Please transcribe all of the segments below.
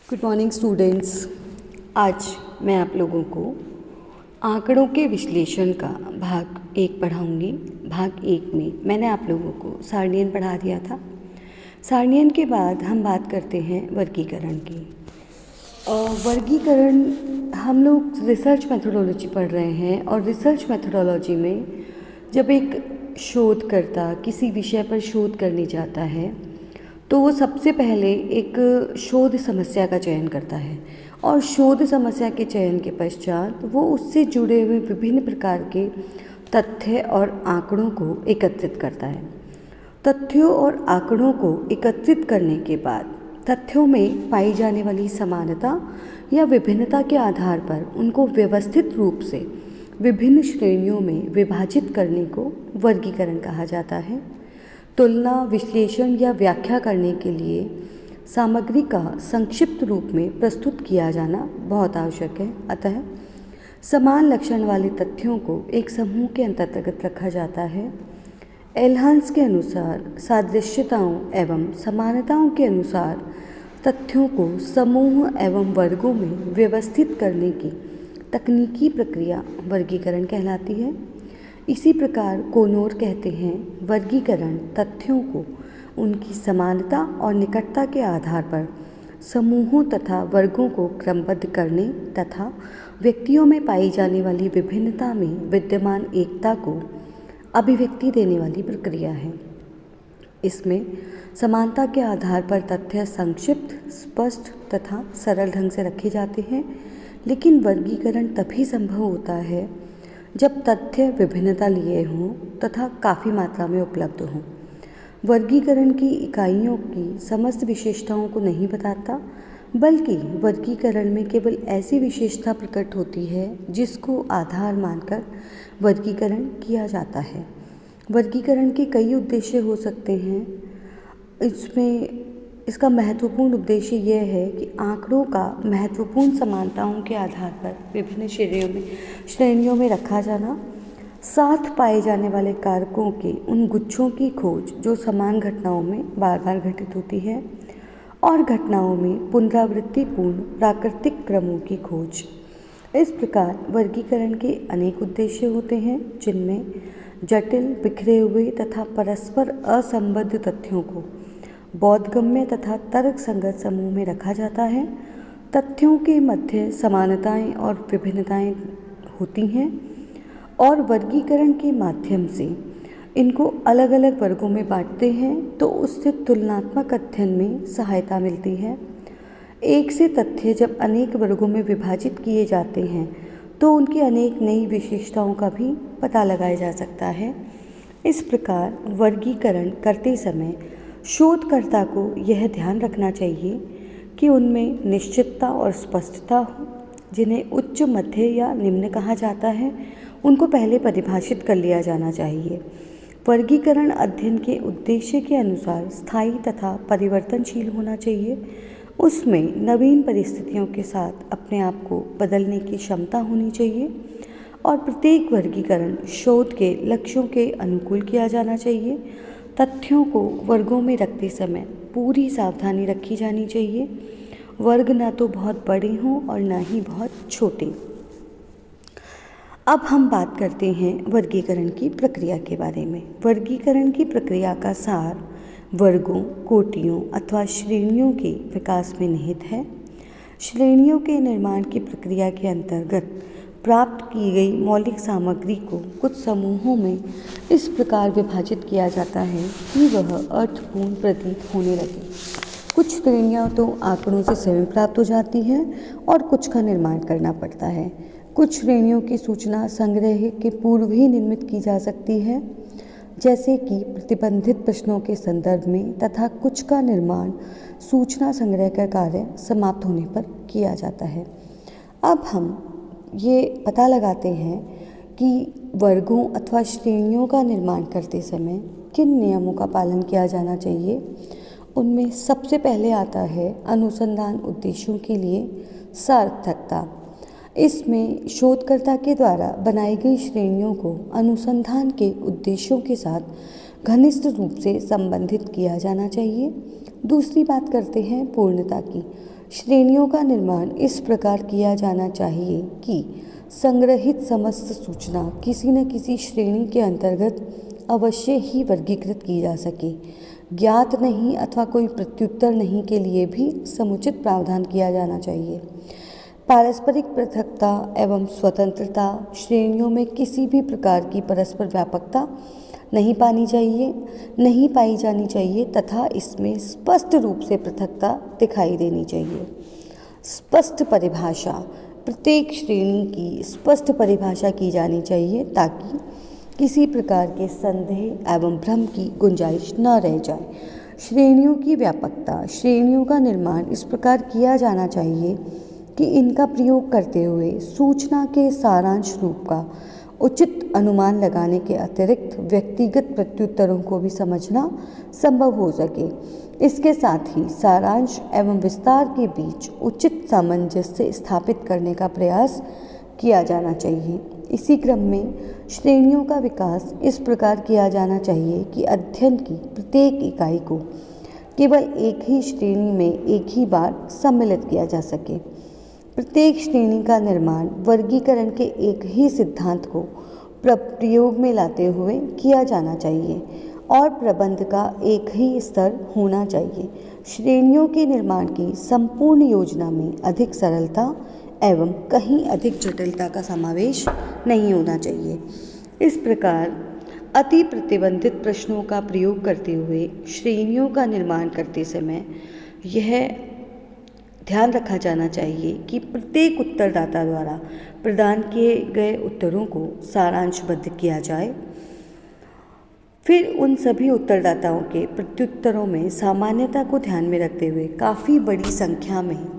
Good morning students. आज मैं आप लोगों को आंकड़ों के विश्लेषण का भाग 1 पढ़ाऊंगी। भाग 1 में मैंने आप लोगों को सारणियन पढ़ा दिया था। सारणियन के बाद हम बात करते हैं वर्गीकरण की। वर्गीकरण हम लोग रिसर्च मेथोडोलॉजी पढ़ रहे हैं और रिसर्च मेथोडोलॉजी में जब एक शोधकर्ता किसी विषय पर शोध करने जाता है तो वो सबसे पहले एक शोध समस्या का चयन करता है और शोध समस्या के चयन के पश्चात वो उससे जुड़े हुए विभिन्न प्रकार के तथ्य और आंकड़ों को एकत्रित करता है। तथ्यों और आंकड़ों को एकत्रित करने के बाद तथ्यों में पाई जाने वाली समानता या विभिन्नता के आधार पर उनको व्यवस्थित रूप से विभिन्न श्रेणियों में विभाजित करने को वर्गीकरण कहा जाता है। तुलना, विश्लेषण या व्याख्या करने के लिए सामग्री का संक्षिप्त रूप में प्रस्तुत किया जाना बहुत आवश्यक है। अतः समान लक्षण वाले तथ्यों को एक समूह के अंतर्गत रखा जाता है। एल्हांस के अनुसार सादृश्यताओं एवं समानताओं के अनुसार तथ्यों को समूह एवं वर्गों में व्यवस्थित करने की तकनीकी प्रक्रिया वर्गीकरण कहलाती है। इसी प्रकार कोनोर कहते हैं वर्गीकरण तथ्यों को उनकी समानता और निकटता के आधार पर समूहों तथा वर्गों को क्रमबद्ध करने तथा व्यक्तियों में पाई जाने वाली विभिन्नता में विद्यमान एकता को अभिव्यक्ति देने वाली प्रक्रिया है। इसमें समानता के आधार पर तथ्य संक्षिप्त, स्पष्ट तथा सरल ढंग से रखे जाते हैं, लेकिन वर्गीकरण तभी संभव होता है जब तथ्य विभिन्नता लिए हों तथा काफ़ी मात्रा में उपलब्ध हों। वर्गीकरण की इकाइयों की समस्त विशेषताओं को नहीं बताता, बल्कि वर्गीकरण में केवल ऐसी विशेषता प्रकट होती है जिसको आधार मानकर वर्गीकरण किया जाता है। वर्गीकरण के कई उद्देश्य हो सकते हैं। इसका महत्वपूर्ण उद्देश्य यह है कि आंकड़ों का महत्वपूर्ण समानताओं के आधार पर विभिन्न श्रेणियों में रखा जाना, साथ पाए जाने वाले कारकों के उन गुच्छों की खोज जो समान घटनाओं में बार बार घटित होती है और घटनाओं में पुनरावृत्तिपूर्ण प्राकृतिक क्रमों की खोज। इस प्रकार वर्गीकरण के अनेक उद्देश्य होते हैं, जिनमें जटिल, बिखरे हुए तथा परस्पर असंबद्ध तथ्यों को बोधगम्य तथा तर्क संगत समूह में रखा जाता है। तथ्यों के मध्य समानताएं और विभिन्नताएं होती हैं और वर्गीकरण के माध्यम से इनको अलग अलग वर्गों में बांटते हैं तो उससे तुलनात्मक अध्ययन में सहायता मिलती है। एक से तथ्य जब अनेक वर्गों में विभाजित किए जाते हैं तो उनकी अनेक नई विशेषताओं का भी पता लगाया जा सकता है। इस प्रकार वर्गीकरण करते समय शोधकर्ता को यह ध्यान रखना चाहिए कि उनमें निश्चितता और स्पष्टता हो। जिन्हें उच्च, मध्य या निम्न कहा जाता है, उनको पहले परिभाषित कर लिया जाना चाहिए। वर्गीकरण अध्ययन के उद्देश्य के अनुसार स्थायी तथा परिवर्तनशील होना चाहिए। उसमें नवीन परिस्थितियों के साथ अपने आप को बदलने की क्षमता होनी चाहिए और प्रत्येक वर्गीकरण शोध के लक्ष्यों के अनुकूल किया जाना चाहिए। तथ्यों को वर्गों में रखते समय पूरी सावधानी रखी जानी चाहिए। वर्ग ना तो बहुत बड़े हों और ना ही बहुत छोटे। अब हम बात करते हैं वर्गीकरण की प्रक्रिया के बारे में। वर्गीकरण की प्रक्रिया का सार वर्गों, कोटियों अथवा श्रेणियों के विकास में निहित है। श्रेणियों के निर्माण की प्रक्रिया के अंतर्गत प्राप्त की गई मौलिक सामग्री को कुछ समूहों में इस प्रकार विभाजित किया जाता है कि वह अर्थपूर्ण प्रतीत होने लगे। कुछ श्रेणियाँ तो आंकड़ों से स्वयं प्राप्त हो जाती हैं और कुछ का निर्माण करना पड़ता है। कुछ श्रेणियों की सूचना संग्रह के पूर्व ही निर्मित की जा सकती है, जैसे कि प्रतिबंधित प्रश्नों के संदर्भ में, तथा कुछ का निर्माण सूचना संग्रह का कार्य समाप्त होने पर किया जाता है। अब हम ये पता लगाते हैं कि वर्गों अथवा श्रेणियों का निर्माण करते समय किन नियमों का पालन किया जाना चाहिए। उनमें सबसे पहले आता है अनुसंधान उद्देश्यों के लिए सार्थकता। इसमें शोधकर्ता के द्वारा बनाई गई श्रेणियों को अनुसंधान के उद्देश्यों के साथ घनिष्ठ रूप से संबंधित किया जाना चाहिए। दूसरी बात करते हैं पूर्णता की। श्रेणियों का निर्माण इस प्रकार किया जाना चाहिए कि संग्रहित समस्त सूचना किसी न किसी श्रेणी के अंतर्गत अवश्य ही वर्गीकृत की जा सके। ज्ञात नहीं अथवा कोई प्रत्युत्तर नहीं के लिए भी समुचित प्रावधान किया जाना चाहिए। पारस्परिक पृथकता एवं स्वतंत्रता, श्रेणियों में किसी भी प्रकार की परस्पर व्यापकता नहीं पाई जानी चाहिए तथा इसमें स्पष्ट रूप से पृथकता दिखाई देनी चाहिए। स्पष्ट परिभाषा, प्रत्येक श्रेणी की स्पष्ट परिभाषा की जानी चाहिए ताकि किसी प्रकार के संदेह एवं भ्रम की गुंजाइश न रह जाए। श्रेणियों की व्यापकता, श्रेणियों का निर्माण इस प्रकार किया जाना चाहिए कि इनका प्रयोग करते हुए सूचना के सारांश रूप का उचित अनुमान लगाने के अतिरिक्त व्यक्तिगत प्रत्युत्तरों को भी समझना संभव हो सके। इसके साथ ही सारांश एवं विस्तार के बीच उचित सामंजस्य स्थापित करने का प्रयास किया जाना चाहिए। इसी क्रम में श्रेणियों का विकास इस प्रकार किया जाना चाहिए कि अध्ययन की प्रत्येक इकाई को केवल एक ही श्रेणी में एक ही बार सम्मिलित किया जा सके। प्रत्येक श्रेणी का निर्माण वर्गीकरण के एक ही सिद्धांत को प्रयोग में लाते हुए किया जाना चाहिए और प्रबंध का एक ही स्तर होना चाहिए। श्रेणियों के निर्माण की संपूर्ण योजना में अधिक सरलता एवं कहीं अधिक जटिलता का समावेश नहीं होना चाहिए। इस प्रकार अति प्रतिबंधित प्रश्नों का प्रयोग करते हुए श्रेणियों का निर्माण करते समय यह ध्यान रखा जाना चाहिए कि प्रत्येक उत्तरदाता द्वारा प्रदान किए गए उत्तरों को सारांशबद्ध किया जाए। फिर उन सभी उत्तरदाताओं के प्रत्युत्तरों में सामान्यता को ध्यान में रखते हुए काफ़ी बड़ी संख्या में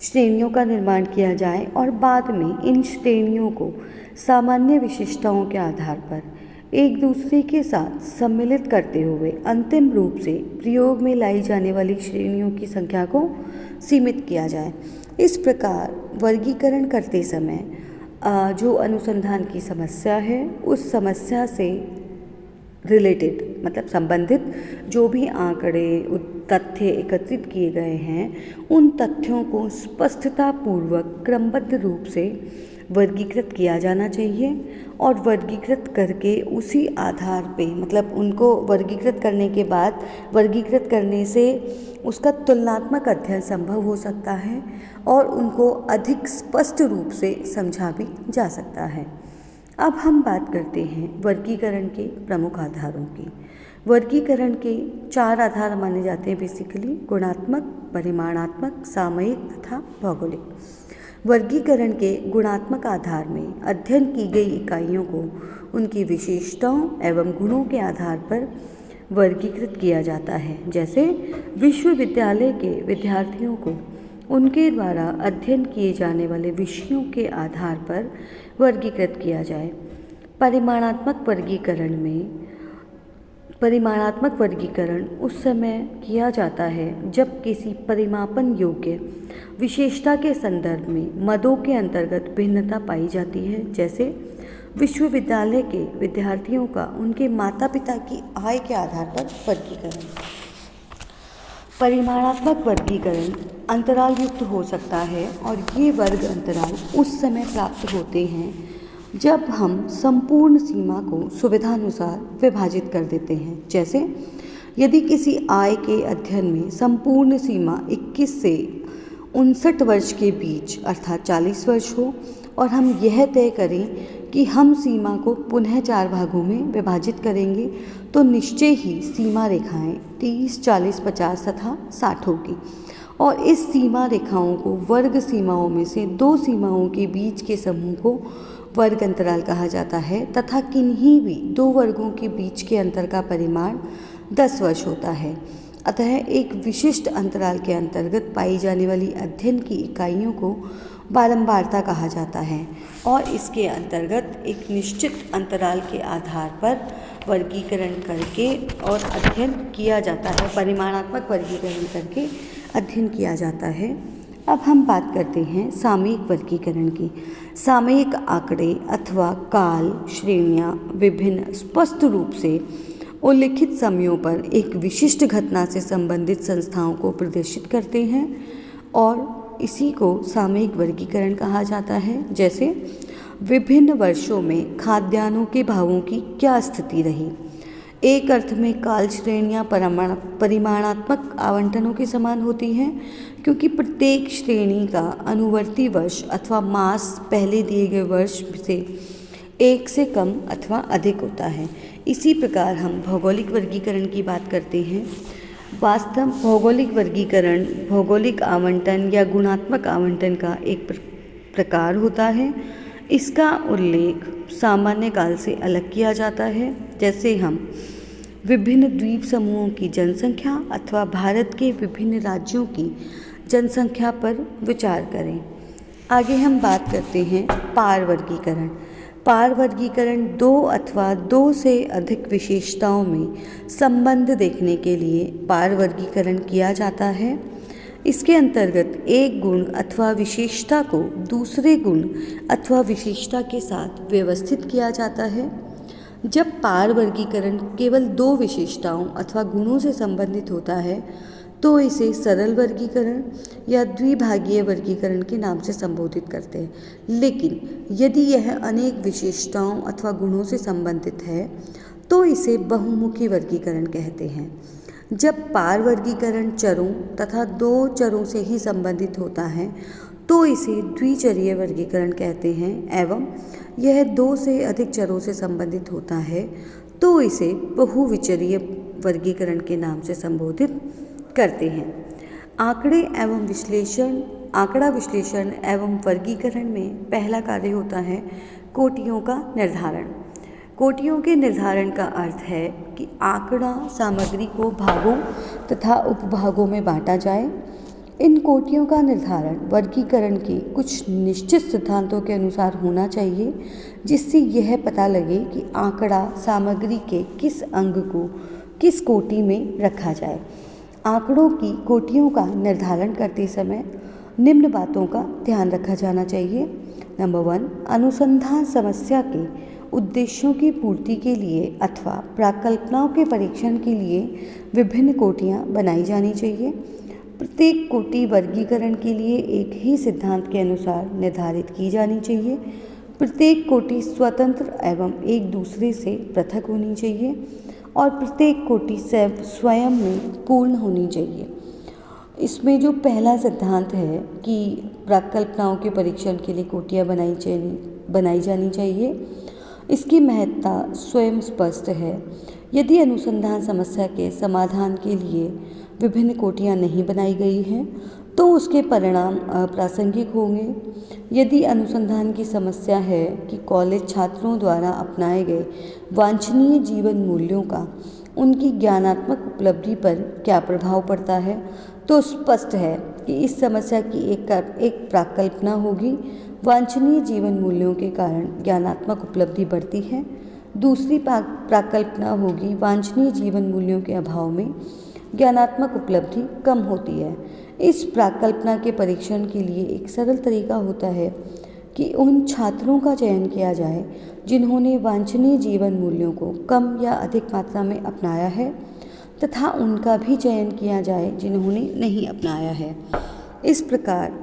श्रेणियों का निर्माण किया जाए और बाद में इन श्रेणियों को सामान्य विशेषताओं के आधार पर एक दूसरे के साथ सम्मिलित करते हुए अंतिम रूप से प्रयोग में लाई जाने वाली श्रेणियों की संख्या को सीमित किया जाए। इस प्रकार वर्गीकरण करते समय जो अनुसंधान की समस्या है उस समस्या से रिलेटेड मतलब संबंधित जो भी आंकड़े तथ्य एकत्रित किए गए हैं उन तथ्यों को स्पष्टतापूर्वक क्रमबद्ध रूप से वर्गीकृत किया जाना चाहिए और वर्गीकृत करके उसी आधार पे मतलब उनको वर्गीकृत करने के बाद वर्गीकृत करने से उसका तुलनात्मक अध्ययन संभव हो सकता है और उनको अधिक स्पष्ट रूप से समझा भी जा सकता है। अब हम बात करते हैं वर्गीकरण के प्रमुख आधारों की। वर्गीकरण के 4 आधार माने जाते हैं बेसिकली: गुणात्मक, परिमाणात्मक, सामयिक तथा भौगोलिक। वर्गीकरण के गुणात्मक आधार में अध्ययन की गई इकाइयों को उनकी विशेषताओं एवं गुणों के आधार पर वर्गीकृत किया जाता है। जैसे विश्वविद्यालय के विद्यार्थियों को उनके द्वारा अध्ययन किए जाने वाले विषयों के आधार पर वर्गीकृत किया जाए। परिमाणात्मक वर्गीकरण उस समय किया जाता है जब किसी परिमापन योग्य विशेषता के संदर्भ में मदों के अंतर्गत भिन्नता पाई जाती है। जैसे विश्वविद्यालय के विद्यार्थियों का उनके माता पिता की आय के आधार पर वर्गीकरण। परिमाणात्मक वर्गीकरण अंतराल युक्त हो सकता है और ये वर्ग अंतराल उस समय प्राप्त होते हैं जब हम संपूर्ण सीमा को सुविधानुसार विभाजित कर देते हैं। जैसे यदि किसी आय के अध्ययन में संपूर्ण सीमा 21 से 59 वर्ष के बीच अर्थात 40 वर्ष हो और हम यह तय करें कि हम सीमा को पुनः 4 भागों में विभाजित करेंगे तो निश्चय ही सीमा रेखाएं 30, 40, 50 तथा 60 होगी और इस सीमा रेखाओं को वर्ग सीमाओं में से 2 सीमाओं के बीच के समूह को वर्ग अंतराल कहा जाता है तथा किन्हीं भी 2 वर्गों के बीच के अंतर का परिमाण 10 वर्ष होता है। अतः एक विशिष्ट अंतराल के अंतर्गत पाई जाने वाली अध्ययन की इकाइयों को बारंबारता कहा जाता है और इसके अंतर्गत एक निश्चित अंतराल के आधार पर वर्गीकरण करके और अध्ययन किया जाता है। परिमाणात्मक वर्गीकरण करके अध्ययन किया जाता है। अब हम बात करते हैं सामयिक वर्गीकरण की। सामयिक आंकड़े अथवा काल श्रेणियाँ विभिन्न स्पष्ट रूप से उल्लिखित समयों पर एक विशिष्ट घटना से संबंधित संस्थाओं को प्रदर्शित करते हैं और इसी को सामयिक वर्गीकरण कहा जाता है। जैसे विभिन्न वर्षों में खाद्यान्नों के भावों की क्या स्थिति रही। एक अर्थ में काल श्रेणियाँ परिमाणात्मक आवंटनों के समान होती हैं, क्योंकि प्रत्येक श्रेणी का अनुवर्ती वर्ष अथवा मास पहले दिए गए वर्ष से एक से कम अथवा अधिक होता है। इसी प्रकार हम भौगोलिक वर्गीकरण की बात करते हैं। वास्तव भौगोलिक वर्गीकरण भौगोलिक आवंटन या गुणात्मक आवंटन का एक प्रकार होता है। इसका उल्लेख सामान्य काल से अलग किया जाता है। जैसे हम विभिन्न द्वीप समूहों की जनसंख्या अथवा भारत के विभिन्न राज्यों की जनसंख्या पर विचार करें। आगे हम बात करते हैं पार वर्गीकरण। पार वर्गीकरण दो अथवा दो से अधिक विशेषताओं में संबंध देखने के लिए पार वर्गीकरण किया जाता है। इसके अंतर्गत एक गुण अथवा विशेषता को दूसरे गुण अथवा विशेषता के साथ व्यवस्थित किया जाता है। जब पार वर्गीकरण केवल दो विशेषताओं अथवा गुणों से संबंधित होता है तो इसे सरल वर्गीकरण या द्विभागीय वर्गीकरण के नाम से संबोधित करते हैं। लेकिन यदि यह अनेक विशेषताओं अथवा गुणों से संबंधित है तो इसे बहुमुखी वर्गीकरण कहते हैं। जब पार वर्गीकरण चरों तथा दो चरों से ही संबंधित होता है तो इसे द्विचरीय वर्गीकरण कहते हैं, एवं यह दो से अधिक चरों से संबंधित होता है तो इसे बहुविचरीय वर्गीकरण के नाम से संबोधित करते हैं। आंकड़ा विश्लेषण एवं वर्गीकरण में पहला कार्य होता है कोटियों का निर्धारण। कोटियों के निर्धारण का अर्थ है कि आंकड़ा सामग्री को भागों तथा उपभागों में बांटा जाए। इन कोटियों का निर्धारण वर्गीकरण के कुछ निश्चित सिद्धांतों के अनुसार होना चाहिए, जिससे यह पता लगे कि आंकड़ा सामग्री के किस अंग को किस कोटि में रखा जाए। आंकड़ों की कोटियों का निर्धारण करते समय निम्न बातों का ध्यान रखा जाना चाहिए। नंबर 1, अनुसंधान समस्या के उद्देश्यों की पूर्ति के लिए अथवा प्राकल्पनाओं के परीक्षण के लिए विभिन्न कोटियाँ बनाई जानी चाहिए। प्रत्येक कोटि वर्गीकरण के लिए एक ही सिद्धांत के अनुसार निर्धारित की जानी चाहिए। प्रत्येक कोटि स्वतंत्र एवं एक दूसरे से पृथक होनी चाहिए और प्रत्येक कोटि स्वयं में पूर्ण होनी चाहिए। इसमें जो पहला सिद्धांत है कि प्राकल्पनाओं के परीक्षण के लिए कोटियाँ बनाई जानी चाहिए, इसकी महत्ता स्वयं स्पष्ट है। यदि अनुसंधान समस्या के समाधान के लिए विभिन्न कोटियाँ नहीं बनाई गई हैं तो उसके परिणाम अप्रासंगिक होंगे। यदि अनुसंधान की समस्या है कि कॉलेज छात्रों द्वारा अपनाए गए वांछनीय जीवन मूल्यों का उनकी ज्ञानात्मक उपलब्धि पर क्या प्रभाव पड़ता है, तो स्पष्ट है कि इस समस्या की एक प्राकल्पना होगी। वांछनीय जीवन मूल्यों के कारण ज्ञानात्मक उपलब्धि बढ़ती है। दूसरी प्राकल्पना होगी वांछनीय जीवन मूल्यों के अभाव में ज्ञानात्मक उपलब्धि कम होती है। इस प्राकल्पना के परीक्षण के लिए एक सरल तरीका होता है कि उन छात्रों का चयन किया जाए जिन्होंने वांछनीय जीवन मूल्यों को कम या अधिक मात्रा में अपनाया है, तथा उनका भी चयन किया जाए जिन्होंने नहीं अपनाया है। इस प्रकार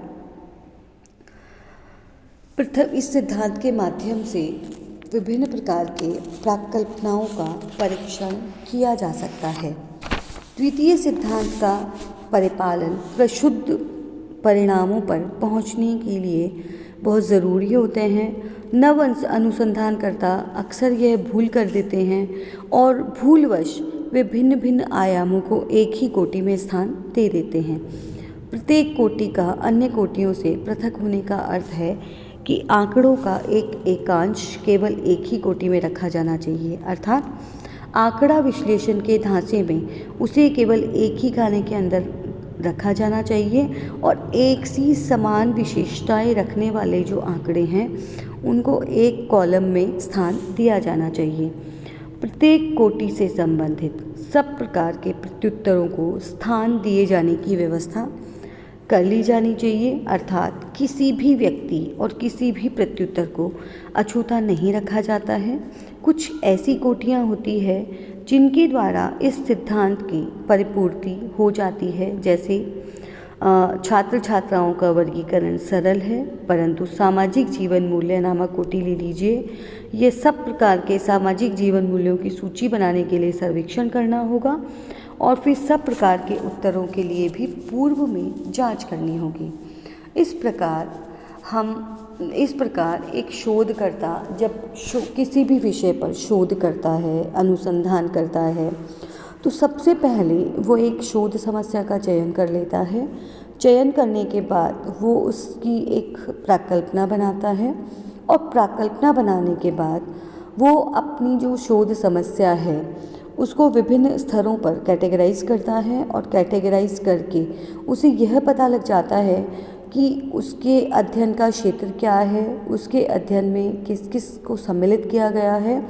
इस सिद्धांत के माध्यम से विभिन्न प्रकार के प्राकल्पनाओं का परीक्षण किया जा सकता है। द्वितीय सिद्धांत का परिपालन प्रशुद्ध परिणामों पर पहुंचने के लिए बहुत ज़रूरी होते हैं। नव अनुसंधानकर्ता अक्सर यह भूल कर देते हैं और भूलवश वे भिन्न भिन्न आयामों को एक ही कोटि में स्थान दे देते हैं। प्रत्येक कोटि का अन्य कोटियों से पृथक होने का अर्थ है कि आंकड़ों का एक एकांश केवल एक ही कोटि में रखा जाना चाहिए, अर्थात आंकड़ा विश्लेषण के ढांचे में उसे केवल एक ही खाने के अंदर रखा जाना चाहिए और एक सी समान विशेषताएं रखने वाले जो आंकड़े हैं उनको एक कॉलम में स्थान दिया जाना चाहिए। प्रत्येक कोटि से संबंधित सब प्रकार के प्रत्युत्तरों को स्थान दिए जाने की व्यवस्था कर ली जानी चाहिए, अर्थात किसी भी व्यक्ति और किसी भी प्रत्युत्तर को अछूता नहीं रखा जाता है। कुछ ऐसी कोटियाँ होती है जिनके द्वारा इस सिद्धांत की परिपूर्ति हो जाती है, जैसे छात्र छात्राओं का वर्गीकरण सरल है, परंतु सामाजिक जीवन मूल्य नामक कोटि ले लीजिए। ये सब प्रकार के सामाजिक जीवन मूल्यों की सूची बनाने के लिए सर्वेक्षण करना होगा और फिर सब प्रकार के उत्तरों के लिए भी पूर्व में जांच करनी होगी। इस प्रकार एक शोधकर्ता जब किसी भी विषय पर शोध करता है, अनुसंधान करता है, तो सबसे पहले वो एक शोध समस्या का चयन कर लेता है। चयन करने के बाद वो उसकी एक प्राकल्पना बनाता है और प्राकल्पना बनाने के बाद वो अपनी जो शोध समस्या है उसको विभिन्न स्तरों पर कैटेगराइज करता है और कैटेगराइज करके उसे यह पता लग जाता है कि उसके अध्ययन का क्षेत्र क्या है, उसके अध्ययन में किस किस को सम्मिलित किया गया है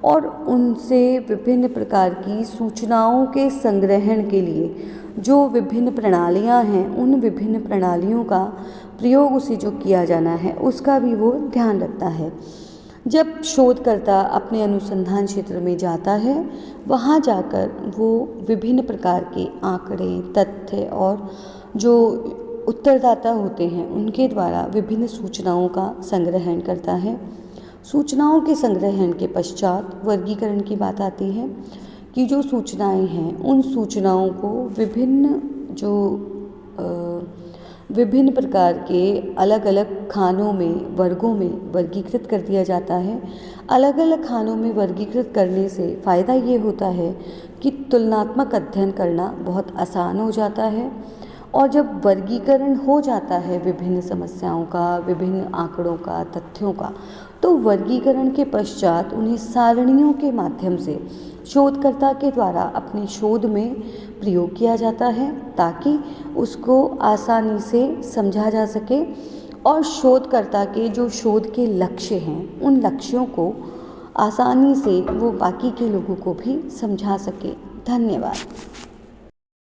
और उनसे विभिन्न प्रकार की सूचनाओं के संग्रहण के लिए जो विभिन्न प्रणालियां हैं, उन विभिन्न प्रणालियों का प्रयोग उसे जो किया जाना है उसका भी वो ध्यान रखता है। जब शोधकर्ता अपने अनुसंधान क्षेत्र में जाता है, वहाँ जाकर वो विभिन्न प्रकार के आंकड़े, तथ्य और जो उत्तरदाता होते हैं उनके द्वारा विभिन्न सूचनाओं का संग्रहण करता है। सूचनाओं के संग्रहण के पश्चात वर्गीकरण की बात आती है कि जो सूचनाएं हैं उन सूचनाओं को विभिन्न प्रकार के अलग अलग खानों में, वर्गों में वर्गीकृत कर दिया जाता है। अलग अलग खानों में वर्गीकृत करने से फ़ायदा ये होता है कि तुलनात्मक अध्ययन करना बहुत आसान हो जाता है और जब वर्गीकरण हो जाता है विभिन्न समस्याओं का, विभिन्न आंकड़ों का, तथ्यों का, तो वर्गीकरण के पश्चात उन्हें सारणियों के माध्यम से शोधकर्ता के द्वारा अपने शोध में प्रयोग किया जाता है ताकि उसको आसानी से समझा जा सके और शोधकर्ता के जो शोध के लक्ष्य हैं उन लक्ष्यों को आसानी से वो बाकी के लोगों को भी समझा सके। धन्यवाद।